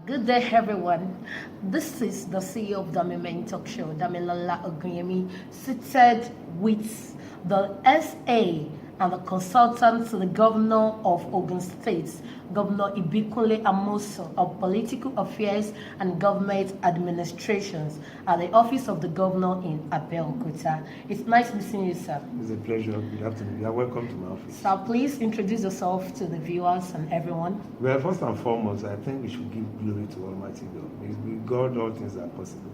Good day, everyone. This is the CEO of Dami Main Talk Show, Damilola Ogunyemi, seated with the SA and the consultant to the governor of Ogun State, Governor Ibikunle Amoso of Political Affairs and Government Administrations at the office of the governor in Abeokuta. It's nice meeting you, sir. It's a pleasure. Good afternoon. You are welcome to my office. Sir, please introduce yourself to the viewers and everyone. Well, first and foremost, I think we should give glory to Almighty God. Because with God, all things are possible.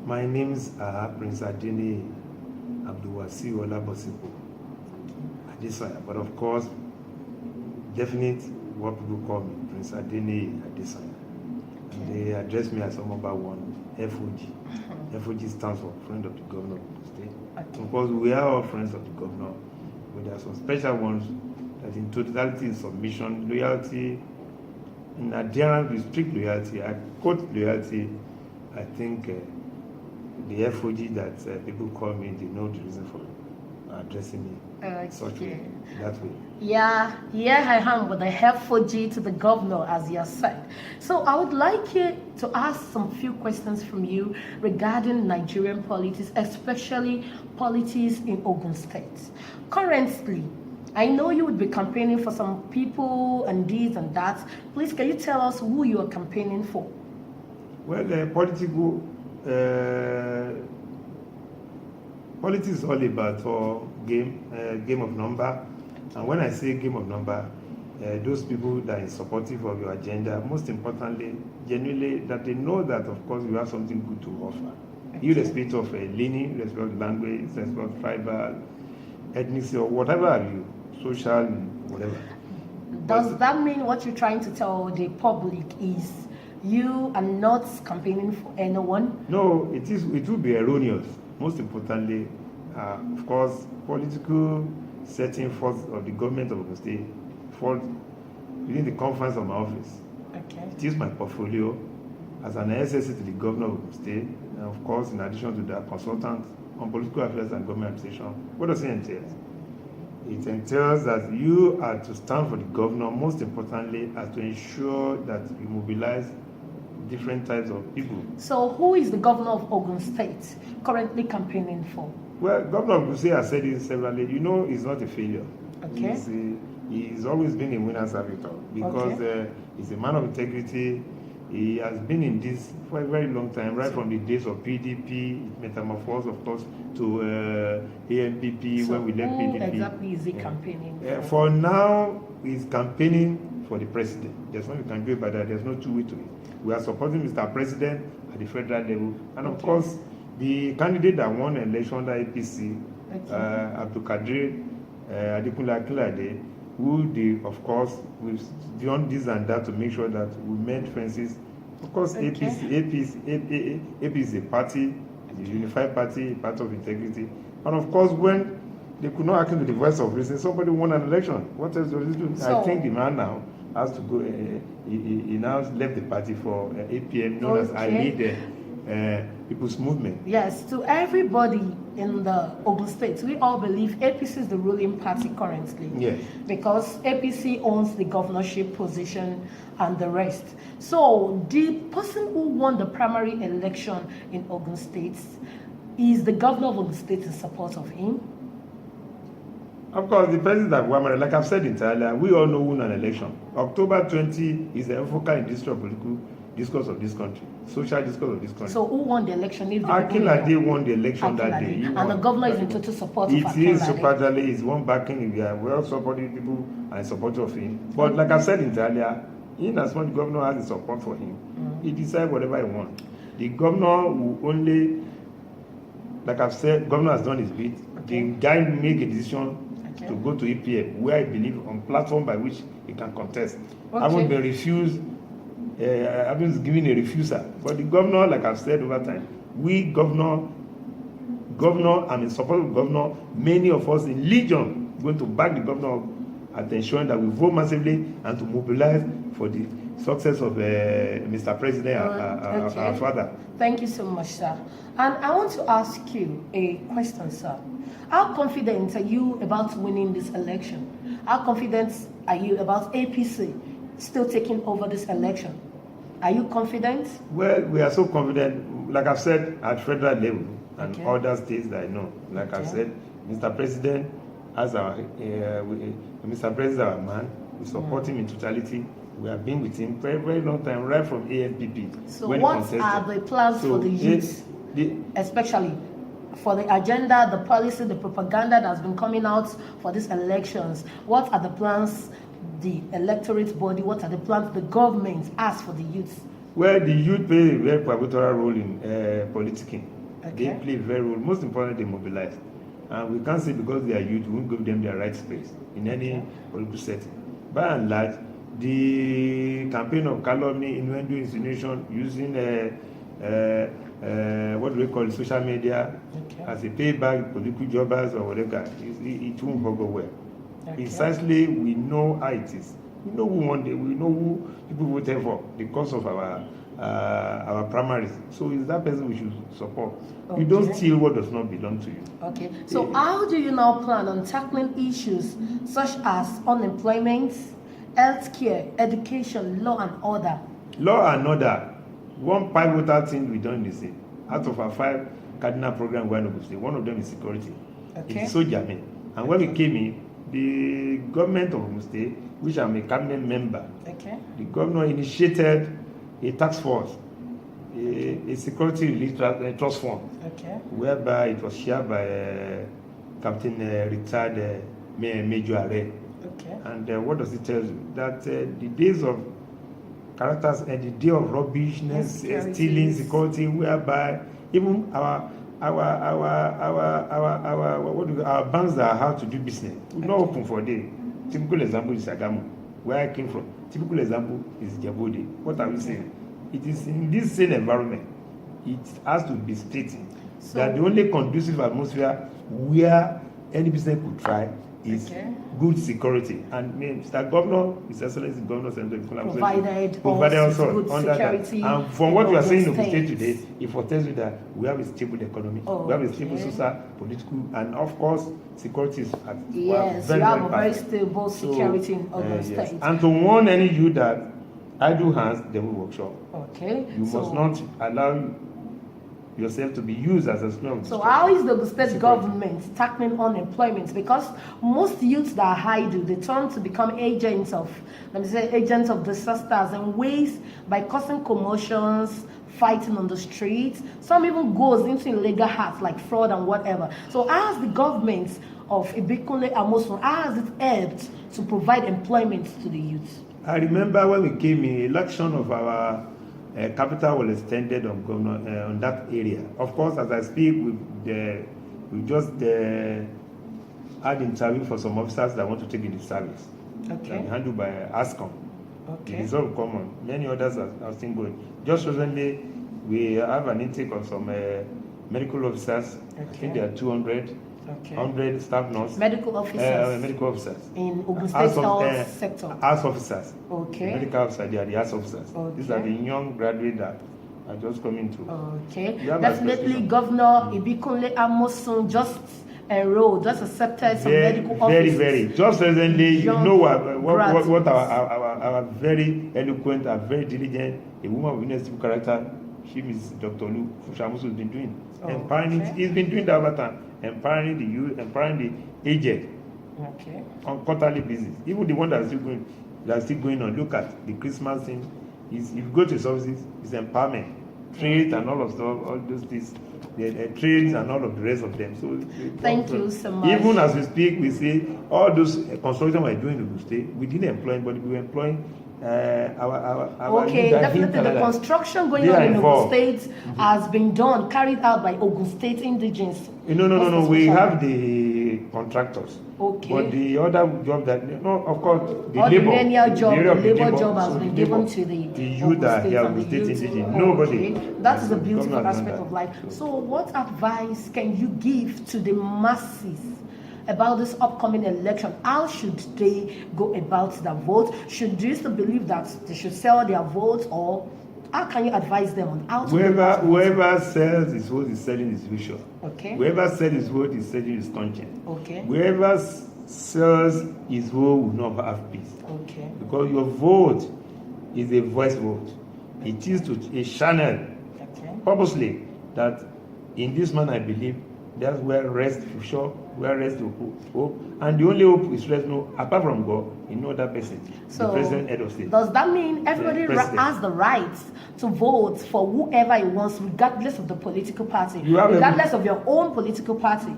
My names are Prince Adeni Abdulwasi Olabosipo Adesanya, but of course, definite what people call me, Prince Adeni Adesanya. And they address me as number one, FOG. FOG stands for Friend of the Governor of the State. Okay. Of course, we are all friends of the governor, but there are some special ones that in totality, in submission, loyalty, in adherence with strict loyalty, I quote loyalty, I think the FOG that people call me, they know the reason for addressing me such way, that way. Yeah, I am with the FOG to the governor, as you have said. So I would like you to ask some few questions from you regarding Nigerian politics, especially politics in Ogun State. Currently, I know you would be campaigning for some people and this and that. Please, can you tell us who you are campaigning for? Well, politics is all about game of number. And when I say game of number, those people that are supportive of your agenda, most importantly, genuinely, that they know that, of course, you have something good to offer. Okay. Irrespective of leaning, irrespective of language, irrespective of tribal, ethnicity, or whatever have you, social, whatever. Does that mean what you're trying to tell the public is you are not campaigning for anyone? No, it will be erroneous. Most importantly, of course, political setting force of the government of the state falls within the confines of my office. Okay. It is my portfolio as an SSC to the governor of the state, and of course, in addition to that, consultant on political affairs and government administration. What does it entail? It entails that you are to stand for the governor, most importantly, as to ensure that you mobilize different types of people. So who is the governor of Ogun State currently campaigning for? Well, Governor of Ogun State has said it severally. You know, he's not a failure. Okay. He's always been a winner servitor because he's a man of integrity. He has been in this for a very long time, right from the days of PDP, metamorphosed, of course, to ANPP when we left PDP. Exactly is he campaigning for now, he's campaigning for the president. There's no campaign by that. There's no two way to it. We are supporting Mr. President at the federal level, and of course, the candidate that won the election under APC, Abdul Kadir Adekunle Akinlade, who they, of course, we've done this and that to make sure that we mend fences. Of course, APC is a party, a unified party, a party of integrity. And of course, when they could not act to the voice of reason, somebody won an election. What else does he do? I think the man now has to go, he now left the party for APM, known as I Lead People's Movement. Yes, to everybody in the Ogun State, we all believe APC is the ruling party currently. Yes. Because APC owns the governorship position and the rest. So the person who won the primary election in Ogun State, is the governor of Ogun State in support of him? Of course, the president that won, like I've said entirely, we all know who won an election. October 20 is the focal in this political discourse of this country, social discourse of this country. So who won the election? Akinlade won the election that day. And the governor is in total support of Akinlade. It is supportedly, he's one backing, we are well supporting people and support of him. But like I said earlier, in as much the governor has the support for him, he decides whatever he wants. The governor will only, like I've said, governor has done his bit. The guy make a decision to go to EPM, where I believe on platform by which he can contest. I haven't been refused. I haven't given a refuser. But the governor, like I've said over time, we governor, I'm in support of the governor. Many of us in Legion going to back the governor at ensuring that we vote massively and to mobilize for the success of Mr. President, our father. Thank you so much, sir. And I want to ask you a question, sir. How confident are you about winning this election? How confident are you about APC still taking over this election? Are you confident? Well, we are so confident, like I've said, at federal level and Okay. other states that I know. Like I've said, Mr. President, as Mr. President, our man, we support him in totality. We have been with him for a very long time, right from AFPP. So when he what contested. are the plans for the youth, especially for the agenda, the policy, the propaganda that has been coming out for these elections? What are the plans the electorate body, what are the plans the government has for the youth? Well, the youth play a very pivotal role in politicking. Okay. They play a very role. Most importantly, they mobilize. And we can't say because they are youth, we won't give them their right space in any political setting. By and large, the campaign of calumny, innuendo, insinuation, using what do we call it, social media as a payback, political jobbers or whatever, it won't go well. Precisely, we know how it is. We know who won, we know who people voted for because of our primaries. So it's that person we should support. You don't steal what does not belong to you. Okay. So how do you now plan on tackling issues such as unemployment, healthcare, education, law and order? Law and order. One pivotal thing we done this in. Out of our 5 cardinal programs we have to one of them is security. Okay. It's so germane. And when we came in, the government of Ogun State, which I'm a cabinet member, the governor initiated a task force, a security relief trust fund, whereby it was shared by Captain retired Major Are. And what does it tell you? That the days of characters and the day of rubbishness, stealing, security, whereby even our banks that are hard to do business will not open for a day. Typical example is Agamo, where I came from. Typical example is Jabode. What are we saying? It is in this same environment, it has to be stated that the only conducive atmosphere where any business could try is good security. And Mr. Governor, His Excellency Governor Senator provided also good under security. That. And from what we are saying in the state today, it foretells you that we have a stable economy, we have a stable social, political, and of course, security is at yes, very, you have very a very stable security in Ogun State. And to warn any youth that idle hands, they will workshop. You must not allow yourself to be used as a slave. So how is the state government tackling unemployment? Because most youths that are idle, they turn to become agents of, agents of disasters and ways by causing commotions, fighting on the streets. Some even goes into illegal acts like fraud and whatever. So how has the government of Ibikunle Amosun, how has it helped to provide employment to the youth? I remember when we came in, election of our capital was extended on governor on that area. Of course, as I speak, we just had interview for some officers that want to take in the service. Handled by ASCOM. It is all common. Many others are still going. Just recently, we have an intake of some medical officers. I think there are 200. 100 staff nurses. Medical officers. In Ogun State Health sector. House officers. Medical officers, they are the house officers. These are the young graduates that are just coming to. Definitely, Governor Ibikunle Amosun just enrolled, just accepted some medical officers. Very. Just recently, you know what our very eloquent and very diligent, a woman of university character, she is Dr. Lu Fushamusu has been doing. Empowering it. He's been doing that over time. Empowering the youth, empowering the aged on quarterly basis. Even the one that are still going on. Look at the Christmas thing. If you go to services, it's empowerment, trade and all of stuff, all those things, the trades and all of the rest of them. So thank you so much. Even as we speak, we say all those construction we're doing in the state, we didn't employ, but we were employing our definitely the construction going on in Ogun State has been carried out by Ogun State indigenes. No. We have the contractors. But the other job that, of course, the labor job has been given to the youth that are here, Ogun State indigenes. Nobody. That is the beautiful aspect of life. So, what advice can you give to the masses about this upcoming election? How should they go about their vote? Should they still believe that they should sell their vote, or how can you advise them on how to whoever sells his vote is selling his vision. Whoever sells his vote is selling his conscience. Whoever sells his vote will not have peace. Because your vote is a voice vote. It is to a channel Okay. purposely that in this man I believe that's where rest for sure, where rest to hope. And the only hope is rest no apart from God, in no other person. So the president, head of state. does that mean everybody president. has the right to vote for whoever he wants, regardless of the political party, You have regardless of your own political party?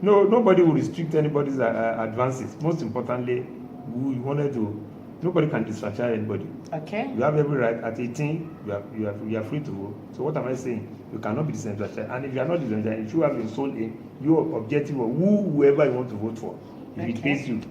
No, nobody will restrict anybody's advances. Most importantly, we wanted to. Nobody can disenfranchise anybody. Okay. You have every right. At 18, you are free to vote. So what am I saying? You cannot be disenfranchised. And if you are not disenfranchised, if you have your soul in your objective of whoever you want to vote for, if it pays you,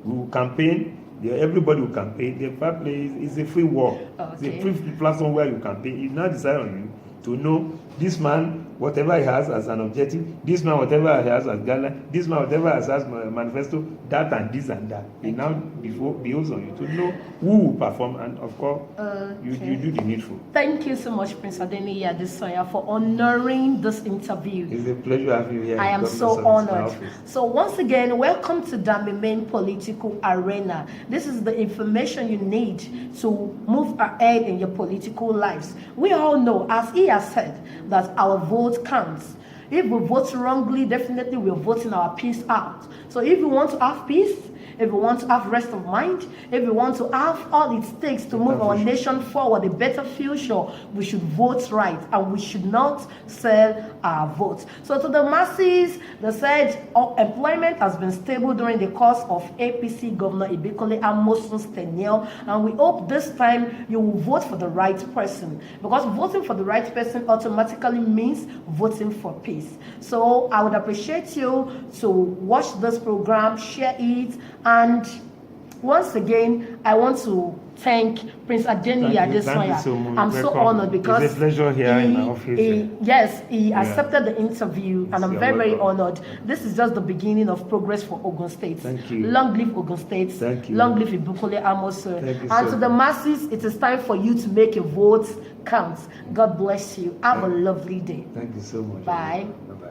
you will campaign. Everybody will campaign. The fair play is a free war. Okay. It's a free platform where you campaign. It now decide on you to know this man, whatever he has as an objective, this man, whatever he has as guideline, this man, whatever he has as manifesto, that and this and that. It now behoves on you to know who will perform, and of course, you do the needful. Thank you so much, Prince Adeniyi Adesanya, for honoring this interview. It's a pleasure having you here. I am so honored. So once again, welcome to Dami Main Political Arena. This is the information you need to move ahead in your political lives. We all know, as he has said, that our vote counts. If we vote wrongly, definitely we're voting our peace out. So if we want to have peace, if we want to have rest of mind, if we want to have all it takes to move our nation forward, a better future, we should vote right, and we should not sell our votes. So to the masses, they said employment has been stable during the course of APC Governor Ibekole Amoson's tenure, and we hope this time you will vote for the right person, because voting for the right person automatically means voting for peace. So I would appreciate you to watch this program, share it, and once again, I want to thank Prince Adeniyi Adesanya. So I'm so honored because it's a pleasure here in my office. He accepted the interview, and I'm very honored. This is just the beginning of progress for Ogun State. Thank you. Long live Ogun State. Thank you. Long live Ibukole Amoson. Thank you And so to the much. masses, it is time for you to make your votes count. God bless you. Have a lovely day. Thank you so much. Bye. Bye-bye.